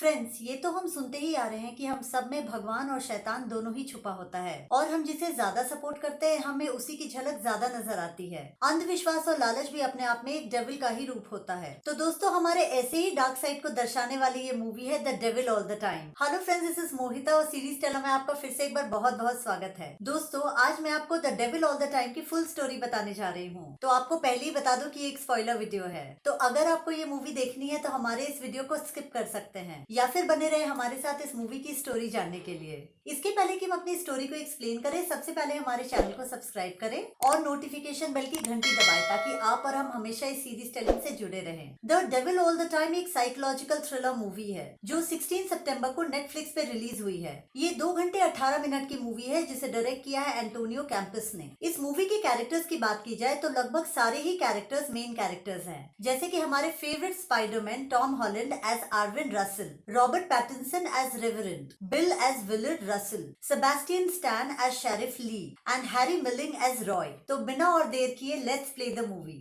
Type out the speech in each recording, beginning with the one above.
Friends, ये तो हम सुनते ही आ रहे हैं कि हम सब में भगवान और शैतान दोनों ही छुपा होता है और हम जिसे ज्यादा सपोर्ट करते हैं हमें उसी की झलक ज्यादा नजर आती है। अंधविश्वास और लालच भी अपने आप में एक डेविल का ही रूप होता है। तो दोस्तों, हमारे ऐसे ही डार्क साइड को दर्शाने वाली ये मूवी है the devil all the time. Hello friends, this is Mohita और सीरीज टेलर में आपका फिर से एक बार बहुत बहुत स्वागत है। दोस्तों, आज मैं आपको the devil all the time की फुल स्टोरी बताने जा रही हूँ। तो आपको पहले ही बता दूं कि एक स्पॉइलर वीडियो है, तो अगर आपको ये मूवी देखनी है तो हमारे इस वीडियो को स्किप कर सकते हैं या फिर बने रहे हमारे साथ इस मूवी की स्टोरी जानने के लिए। इसके पहले कि हम अपनी स्टोरी को एक्सप्लेन करें, सबसे पहले हमारे चैनल को सब्सक्राइब करें और नोटिफिकेशन बेल की घंटी दबाएं ताकि आप और हम हमेशा इस सीरीज टेलिंग से जुड़े रहें। The devil all the time एक साइकोलॉजिकल थ्रिलर मूवी है जो 16 सितंबर को नेटफ्लिक्स पे रिलीज हुई है। ये 2 घंटे 18 मिनट की मूवी है जिसे डायरेक्ट किया है एंटोनियो कैम्पस ने। इस मूवी के कैरेक्टर्स की बात की जाए तो लगभग सारे ही कैरेक्टर्स मेन कैरेक्टर्स हैं, जैसे कि हमारे favourite Spiderman Tom Holland as Arvin Russell, Robert Pattinson as Reverend, Bill as Willard Russell, Sebastian Stan as Sheriff Lee, and Harry Milling as Roy। तो बिना और देर किए लेट्स प्ले द मूवी।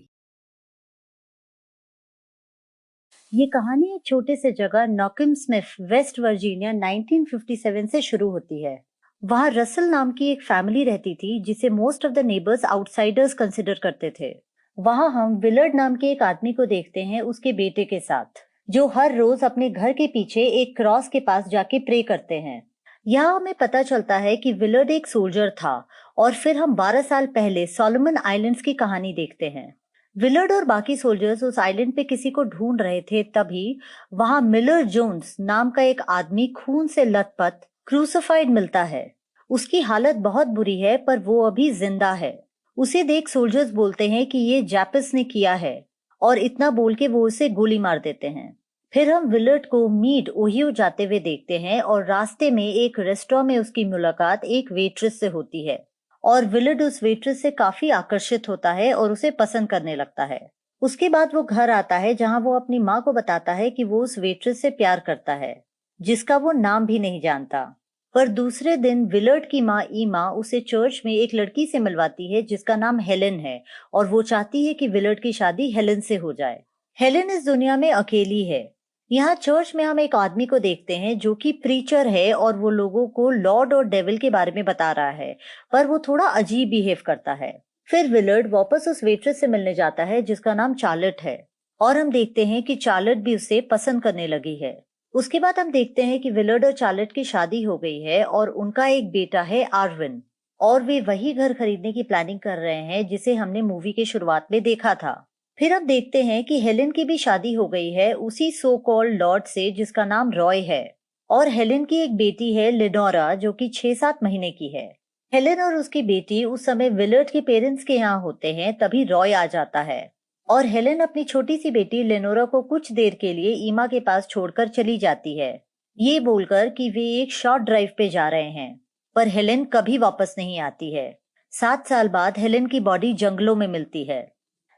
ये कहानी एक छोटे से जगह नॉकिम स्मिथ, वेस्ट वर्जीनिया 1957 से शुरू होती है। वहाँ रसल नाम की एक फैमिली रहती थी जिसे most of the neighbours outsiders consider करते थे। वहाँ हम विलर्ड नाम के एक आदमी को देखते हैं उसके बेटे के साथ, जो हर रोज अपने घर के पीछे एक क्रॉस के पास जाके प्रे करते हैं। यहाँ हमें पता चलता है कि विलर्ड एक सोल्जर था और फिर हम 12 साल पहले सोलोमन आइलैंड्स की कहानी देखते हैं। विलर्ड और बाकी सोल्जर्स उस आइलैंड पे किसी को ढूंढ रहे थे, तभी वहां मिलर जोन्स नाम का एक आदमी खून से लथपथ क्रूसिफाइड मिलता है। उसकी हालत बहुत बुरी है पर वो अभी जिंदा है। उसे देख सोल्जर्स बोलते हैं कि ये जैपिस ने किया है और इतना बोल के वो उसे गोली मार देते हैं। फिर हम विलर्ड को मीड ओहियो जाते हुए देखते हैं और रास्ते में एक रेस्टोरेंट में उसकी मुलाकात एक वेट्रेस से होती है और विलर्ड उस वेट्रेस से काफी आकर्षित होता है और उसे पसंद करने लगता है। उसके बाद वो घर आता है जहां वो अपनी माँ को बताता है कि वो उस वेट्रेस से प्यार करता है, जिसका वो नाम भी नहीं जानता। पर दूसरे दिन विलर्ड की माँ ईमा उसे चर्च में एक लड़की से मिलवाती है जिसका नाम हेलेन है और वो चाहती है कि विलर्ड की शादी हेलेन से हो जाए। हेलेन इस दुनिया में अकेली है। यहाँ चर्च में हम एक आदमी को देखते हैं जो कि प्रीचर है और वो लोगों को लॉर्ड और डेविल के बारे में बता रहा है, पर वो थोड़ा अजीब बिहेव करता है। फिर विलर्ड वापस उस वेट्रेस से मिलने जाता है जिसका नाम चार्लेट है और हम देखते हैं कि चार्लेट भी उसे पसंद करने लगी है। उसके बाद हम देखते हैं कि विलर्ड और चार्लेट की शादी हो गई है और उनका एक बेटा है आर्विन, और वे वही घर खरीदने की प्लानिंग कर रहे हैं जिसे हमने मूवी के शुरुआत में देखा था। फिर हम देखते हैं कि हेलेन की भी शादी हो गई है उसी सो कॉल्ड लॉर्ड से जिसका नाम रॉय है, और हेलेन की एक बेटी है लिनोरा जो कि 6-7 महीने की है। हेलेन और उसकी बेटी उस समय विलर्ड के पेरेंट्स के यहाँ होते हैं, तभी रॉय आ जाता है और हेलेन अपनी छोटी सी बेटी लेनोरा को कुछ देर के लिए ईमा के पास छोड़कर चली जाती है, ये बोलकर कि वे एक शॉर्ट ड्राइव पे जा रहे हैं। पर हेलेन कभी वापस नहीं आती है। 7 साल बाद हेलेन की बॉडी जंगलों में मिलती है।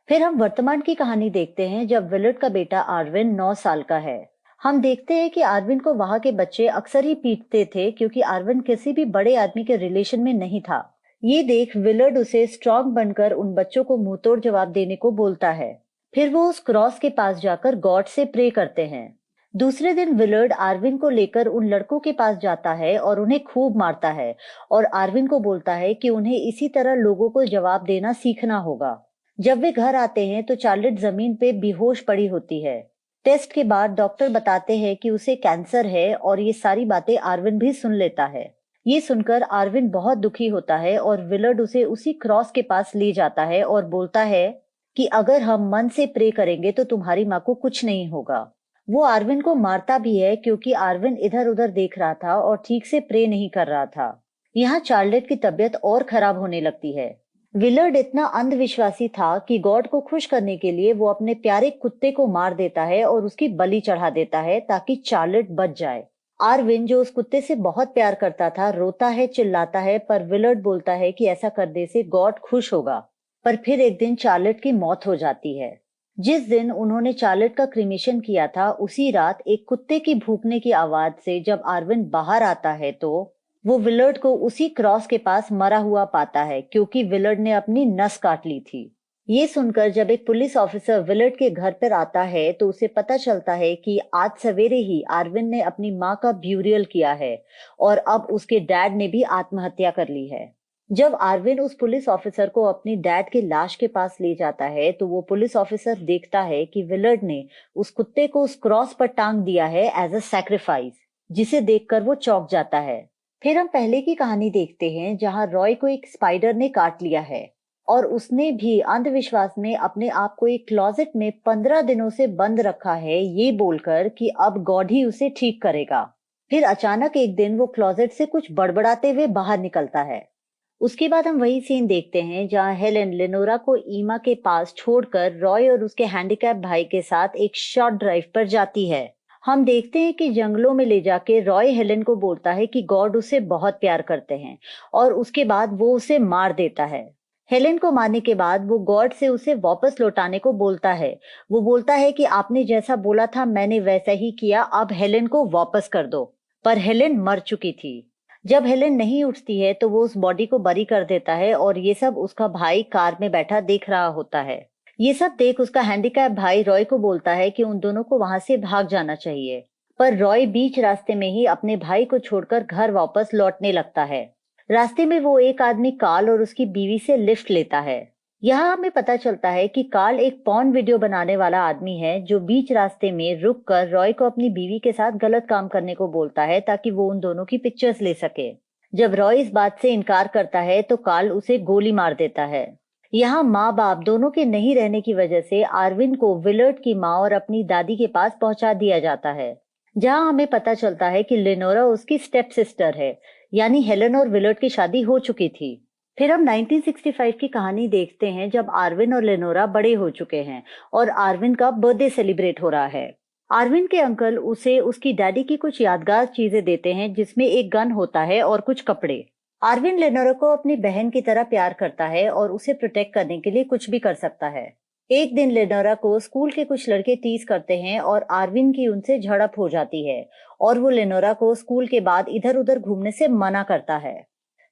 फिर हम वर्तमान की कहानी देखते हैं जब विलर्ड का बेटा आर्विन 9 साल का है। हम देखते हैं कि आर्विन को वहां के बच्चे अक्सर ही पीटते थे क्योंकि आर्विन किसी भी बड़े आदमी के रिलेशन में नहीं था। ये देख विलर्ड उसे स्ट्रॉन्ग बनकर उन बच्चों को मुंहतोड़ जवाब देने को बोलता है। फिर वो उस क्रॉस के पास जाकर गॉड से प्रे करते हैं। दूसरे दिन विलर्ड आर्विन को लेकर उन लड़कों के पास जाता है और उन्हें खूब मारता है और आर्विन को बोलता है कि उन्हें इसी तरह लोगों को जवाब देना सीखना होगा। जब वे घर आते हैं तो चार्लेट जमीन पे बेहोश पड़ी होती है। टेस्ट के बाद डॉक्टर बताते हैं कि उसे कैंसर है और ये सारी बातें आर्विन भी सुन लेता है। ये सुनकर आर्विन बहुत दुखी होता है और विलर्ड उसे उसी क्रॉस के पास ले जाता है और बोलता है कि अगर हम मन से प्रे करेंगे तो तुम्हारी माँ को कुछ नहीं होगा। वो आर्विन को मारता भी है क्योंकि आर्विन इधर उधर देख रहा था और ठीक से प्रे नहीं कर रहा था। यहाँ चार्लेट की तबीयत और खराब होने लगती है। विलर्ड इतना अंधविश्वासी था कि गॉड को खुश करने के लिए वो अपने प्यारे कुत्ते को मार देता है और उसकी बलि चढ़ा देता है ताकि चार्लेट बच जाए। आर्विन, जो उस कुत्ते से बहुत प्यार करता था, रोता है, चिल्लाता है, पर विलर्ड बोलता है कि ऐसा करने से गॉड खुश होगा। पर फिर एक दिन चार्लेट की मौत हो जाती है। जिस दिन उन्होंने चार्लेट का क्रिमेशन किया था उसी रात एक कुत्ते की भूखने की आवाज से जब आर्विन बाहर आता है तो वो विलर्ड को उसी क्रॉस के पास मरा हुआ पाता है क्योंकि विलर्ड ने अपनी नस काट ली थी। ये सुनकर जब एक पुलिस ऑफिसर विलर्ड के घर पर आता है तो उसे पता चलता है कि आज सवेरे ही आर्विन ने अपनी माँ का ब्यूरियल किया है और अब उसके डैड ने भी आत्महत्या कर ली है। जब आर्विन उस पुलिस ऑफिसर को अपनी डैड की लाश के पास ले जाता है तो वो पुलिस ऑफिसर देखता है कि विलर्ड ने उस कुत्ते को उस क्रॉस पर टांग दिया है एज अ सैक्रिफाइस, जिसे देखकर वो चौंक जाता है। फिर हम पहले की कहानी देखते हैं जहां रॉय को एक स्पाइडर ने काट लिया है और उसने भी अंधविश्वास में अपने आप को एक क्लोजेट में 15 दिनों से बंद रखा है, ये बोलकर कि अब गॉड ही उसे ठीक करेगा। फिर अचानक एक दिन वो क्लोजेट से कुछ बड़बड़ाते हुए बाहर निकलता है। उसके बाद हम वही सीन देखते हैं जहां हेलेन लेनोरा को ईमा के पास छोड़कर रॉय और उसके हैंडीकैप भाई के साथ एक शॉर्ट ड्राइव पर जाती है। हम देखते हैं कि जंगलों में ले जाके रॉय हेलेन को बोलता है कि गॉड उसे बहुत प्यार करते हैं और उसके बाद वो उसे मार देता है। हेलेन को मारने के बाद वो गॉड से उसे वापस लौटाने को बोलता है। वो बोलता है कि आपने जैसा बोला था मैंने वैसा ही किया, अब हेलेन को वापस कर दो। पर हेलेन मर चुकी थी। जब हेलेन नहीं उठती है तो वो उस बॉडी को बरी कर देता है और ये सब उसका भाई कार में बैठा देख रहा होता है। ये सब देख उसका हैंडीकैप भाई रॉय को बोलता है कि उन दोनों को वहां से भाग जाना चाहिए, पर रॉय बीच रास्ते में ही अपने भाई को छोड़कर घर वापस लौटने लगता है। रास्ते में वो एक आदमी कार्ल और उसकी बीवी से लिफ्ट लेता है। यहाँ हमें पता चलता है कि कार्ल एक पॉर्न वीडियो बनाने वाला आदमी है जो बीच रास्ते में रुककर रॉय को अपनी बीवी के साथ गलत काम करने को बोलता है ताकि वो उन दोनों की पिक्चर्स ले सके। जब रॉय इस बात से इनकार करता है तो कार्ल उसे गोली मार देता है। यहाँ माँ बाप दोनों के नहीं रहने की वजह से आर्विन को विलर्ड की माँ और अपनी दादी के पास पहुंचा दिया जाता है, जहाँ हमें पता चलता है कि लेनोरा उसकी स्टेप सिस्टर है, यानी हेलेन और विलर्ड की शादी हो चुकी थी। फिर हम 1965 की कहानी देखते हैं जब आर्विन और लेनोरा बड़े हो चुके हैं और आर्विन का बर्थडे सेलिब्रेट हो रहा है। आर्विन के अंकल उसे उसकी डैडी की कुछ यादगार चीजें देते हैं जिसमें एक गन होता है और कुछ कपड़े। आर्विन लेनोरा को अपनी बहन की तरह प्यार करता है और उसे प्रोटेक्ट करने के लिए कुछ भी कर सकता है। एक दिन लेनोरा को स्कूल के कुछ लड़के टीज करते हैं और आर्विन की उनसे झड़प हो जाती है और वो लेनोरा को स्कूल के बाद इधर उधर घूमने से मना करता है।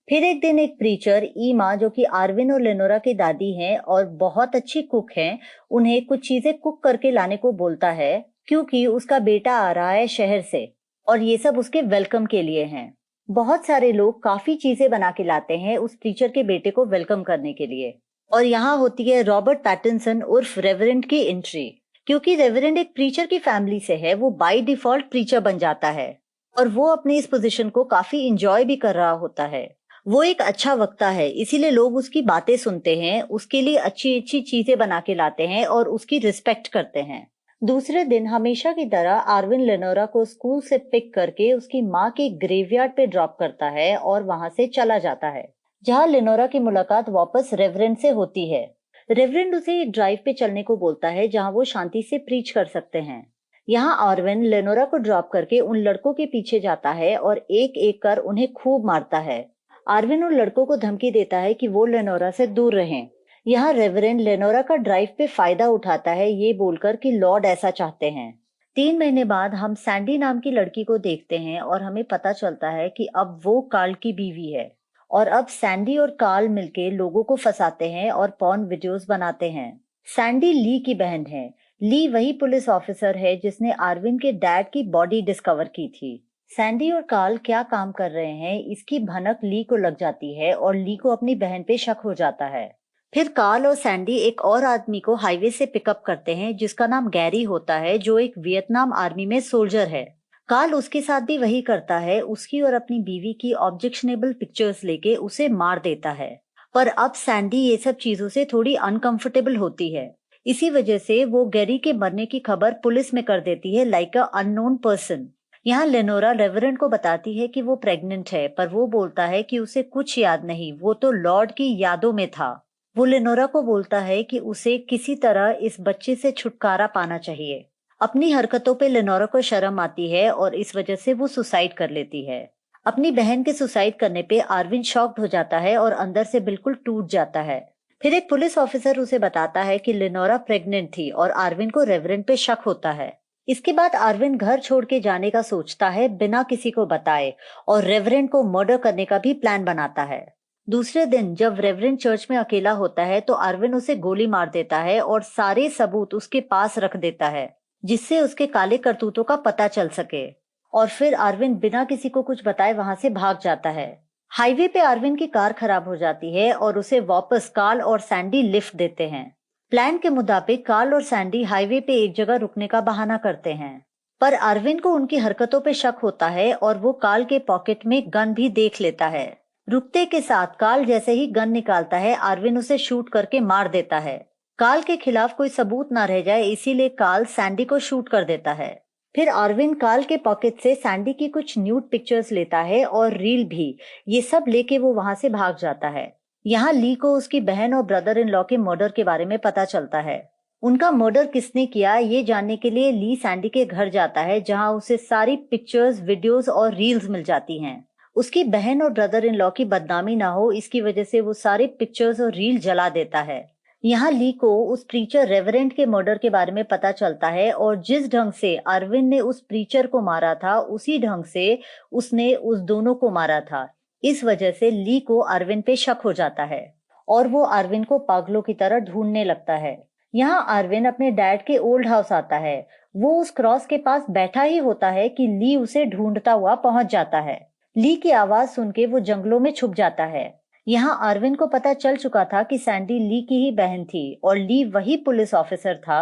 फिर एक दिन एक प्रीचर ईमा, जो कि आर्विन और लेनोरा की दादी हैं और बहुत अच्छी कुक हैं, उन्हें कुछ चीजें कुक करके लाने को बोलता है क्योंकि उसका बेटा आ रहा है शहर से और ये सब उसके वेलकम के लिए हैं। बहुत सारे लोग काफी चीजें बना के लाते हैं उस प्रीचर के बेटे को वेलकम करने के लिए। और यहाँ होती है रॉबर्ट पैटिंसन उर्फ रेवरेंड की एंट्री। क्योंकि रेवरेंड एक प्रीचर की फैमिली से है, वो बाय डिफॉल्ट प्रीचर बन जाता है और वो अपनी इस पोजीशन को काफी इंजॉय भी कर रहा होता है। वो एक अच्छा वक्ता है, इसीलिए लोग उसकी बातें सुनते हैं, उसके लिए अच्छी अच्छी चीजें बना के लाते हैं और उसकी रिस्पेक्ट करते हैं। दूसरे दिन हमेशा की तरह आर्विन लेनोरा को स्कूल से पिक करके उसकी माँ के ग्रेवयार्ड पे ड्रॉप करता है और वहां से चला जाता है, जहाँ लेनोरा की मुलाकात वापस रेवरेंड से होती है। रेवरेंड उसे एक ड्राइव पे चलने को बोलता है जहाँ वो शांति से प्रीच कर सकते हैं। यहाँ आर्विन लेनोरा को ड्रॉप करके उन लड़कों के पीछे जाता है और एक एक कर उन्हें खूब मारता है। आर्विन उन लड़कों को धमकी देता है कि वो लेनोरा से दूर रहें। यहाँ रेवरेंड लेनोरा का ड्राइव पे फायदा उठाता है, ये बोलकर कि लॉर्ड ऐसा चाहते हैं। 3 महीने बाद हम सैंडी नाम की लड़की को देखते हैं और हमें पता चलता है कि अब वो कार्ल की बीवी है और अब सैंडी और कार्ल मिलके लोगों को फंसाते हैं और पॉर्न वीडियोस बनाते हैं। सैंडी ली की बहन है। ली वही पुलिस ऑफिसर है जिसने आर्विन के डैड की बॉडी डिस्कवर की थी। सैंडी और कार्ल क्या काम कर रहे हैं इसकी भनक ली को लग जाती है और ली को अपनी बहन पे शक हो जाता है। फिर कार्ल और सैंडी एक और आदमी को हाईवे से पिकअप करते हैं जिसका नाम गैरी होता है, जो एक वियतनाम आर्मी में सोल्जर है। कार्ल उसके साथ भी वही करता है, उसकी और अपनी बीवी की ऑब्जेक्शनेबल पिक्चर्स लेके उसे मार देता है। पर अब सैंडी ये सब चीजों से थोड़ी अनकंफर्टेबल होती है, इसी वजह से वो गैरी के मरने की खबर पुलिस में कर देती है लाइक अ अननोन पर्सन। यहाँ लेनोरा रेवरेंड को बताती है कि वो प्रेग्नेंट है, पर वो बोलता है कि उसे कुछ याद नहीं, वो तो लॉर्ड की यादों में था। वो लेनोरा को बोलता है कि उसे किसी तरह इस बच्चे से छुटकारा पाना चाहिए। अपनी हरकतों पे लेनोरा को शर्म आती है और इस वजह से वो सुसाइड कर लेती है। अपनी बहन के सुसाइड करने पे आर्विन शॉक्ड हो जाता है और अंदर से बिल्कुल टूट जाता है। फिर एक पुलिस ऑफिसर उसे बताता है कि लेनोरा प्रेग्नेंट थी और आर्विन को रेवरेंड पे शक होता है। इसके बाद आर्विन घर छोड़ के जाने का सोचता है बिना किसी को बताए और रेवरेंड को मर्डर करने का भी प्लान बनाता है। दूसरे दिन जब रेवरेंड चर्च में अकेला होता है तो अरविंद उसे गोली मार देता है और सारे सबूत उसके पास रख देता है, जिससे उसके काले करतूतों का पता चल सके। और फिर अरविंद बिना किसी को कुछ बताए वहां से भाग जाता है। हाईवे पे अरविंद की कार खराब हो जाती है और उसे वापस कार्ल और सैंडी लिफ्ट देते हैं। प्लान के मुताबिक कार्ल और सैंडी हाईवे पे एक जगह रुकने का बहाना करते हैं, पर अरविंद को उनकी हरकतों पे शक होता है और वो कार्ल के पॉकेट में गन भी देख लेता है। रुकते के साथ कार्ल जैसे ही गन निकालता है, अरविंद उसे शूट करके मार देता है। कार्ल के खिलाफ कोई सबूत ना रह जाए इसीलिए कार्ल सैंडी को शूट कर देता है। फिर अरविंद कार्ल के पॉकेट से सैंडी की कुछ न्यूड पिक्चर्स लेता है और रील भी। ये सब लेके वो वहां से भाग जाता है। यहाँ ली को उसकी बहन और ब्रदर इन लॉ के मर्डर के बारे में पता चलता है। उनका मर्डर किसने किया ये जानने के लिए ली सैंडी के घर जाता है, जहाँ उसे सारी पिक्चर्स, वीडियोस और रील्स मिल जाती हैं। उसकी बहन और ब्रदर इन लॉ की बदनामी ना हो इसकी वजह से वो सारे पिक्चर्स और रील जला देता है। यहाँ ली को उस प्रीचर रेवरेंड के मर्डर के बारे में पता चलता है और जिस ढंग से अरविंद ने उस प्रीचर को मारा था उसी ढंग से उसने उस दोनों को मारा था। इस वजह से ली को अरविंद पे शक हो जाता है और वो अरविंद को पागलों की तरह ढूंढने लगता है। यहाँ अरविंद अपने डैड के ओल्ड हाउस आता है। वो उस क्रॉस के पास बैठा ही होता है कि ली उसे ढूंढता हुआ पहुंच जाता है। ली की आवाज सुन के वो जंगलों में छुप जाता है। यहाँ अरविंद को पता चल चुका था कि सैंडी ली की ही बहन थी और ली वही पुलिस ऑफिसर था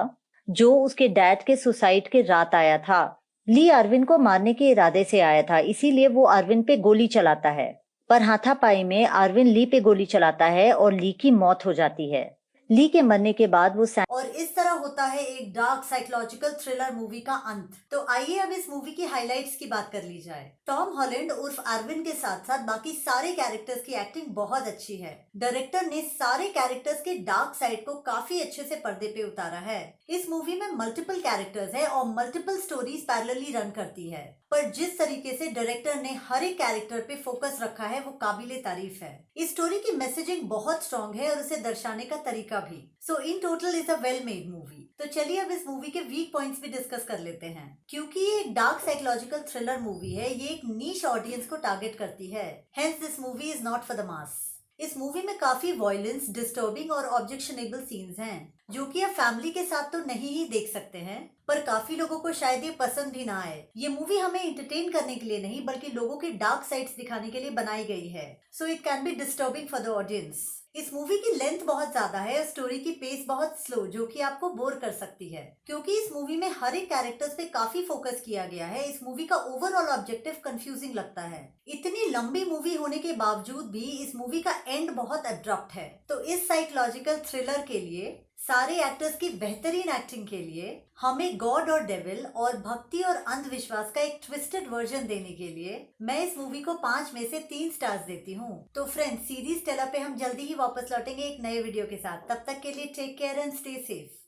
जो उसके डैड के सुसाइड के रात आया था। ली अरविंद को मारने के इरादे से आया था, इसीलिए वो अरविंद पे गोली चलाता है, पर हाथापाई में अरविंद ली पे गोली चलाता है और ली की मौत हो जाती है। ली के मरने के बाद वो और इस तरह होता है एक डार्क साइकोलॉजिकल थ्रिलर मूवी का अंत। तो आइए अब इस मूवी की हाइलाइट्स की बात कर ली जाए। टॉम हॉलैंड उर्फ अरविंद के साथ साथ बाकी सारे कैरेक्टर्स की एक्टिंग बहुत अच्छी है। डायरेक्टर ने सारे कैरेक्टर्स के डार्क साइड को काफी अच्छे से पर्दे पे उतारा है। इस मूवी में मल्टीपल कैरेक्टर्स है और मल्टीपल स्टोरीज पैरेलली रन करती है, पर जिस तरीके से डायरेक्टर ने हर एक कैरेक्टर पे फोकस रखा है वो काबिले तारीफ है। इस स्टोरी की मैसेजिंग बहुत स्ट्रॉन्ग है और उसे दर्शाने का तरीका भी। So in total is a well made movie. तो चलिए अब इस मूवी के वीक पॉइंट्स भी डिस्कस कर लेते हैं। क्योंकि ये एक डार्क साइकोलॉजिकल थ्रिलर मूवी है, ये एक नीश ऑडियंस को टारगेट करती है। Hence this movie is not for the mass. इस मूवी में काफी वॉयलेंस, डिस्टर्बिंग और ऑब्जेक्शनेबल सीन्स हैं, जो कि आप फैमिली के साथ तो नहीं ही देख सकते हैं, पर काफी लोगों को शायद ये पसंद भी ना आए। ये मूवी हमें एंटरटेन करने के लिए नहीं बल्कि लोगों के डार्क साइड्स दिखाने के लिए बनाई गई है। So it can be disturbing for the audience. इस मूवी की लेंथ बहुत ज्यादा है और स्टोरी की पेस बहुत स्लो, जो कि आपको बोर कर सकती है। क्योंकि इस मूवी में हर एक कैरेक्टर्स पे काफी फोकस किया गया है, इस मूवी का ओवरऑल ऑब्जेक्टिव कंफ्यूजिंग लगता है। इतनी लंबी मूवी होने के बावजूद भी इस मूवी का एंड बहुत अब्रप्ट है। तो इस साइकोलॉजिकल थ्रिलर के लिए, सारे एक्टर्स की बेहतरीन एक्टिंग के लिए, हमें गॉड और डेविल और भक्ति और अंधविश्वास का एक ट्विस्टेड वर्जन देने के लिए मैं इस मूवी को 5 में से 3 स्टार्स देती हूँ। तो फ्रेंड्स, सीरीज टेला पे हम जल्दी ही वापस लौटेंगे एक नए वीडियो के साथ। तब तक के लिए take care and stay safe.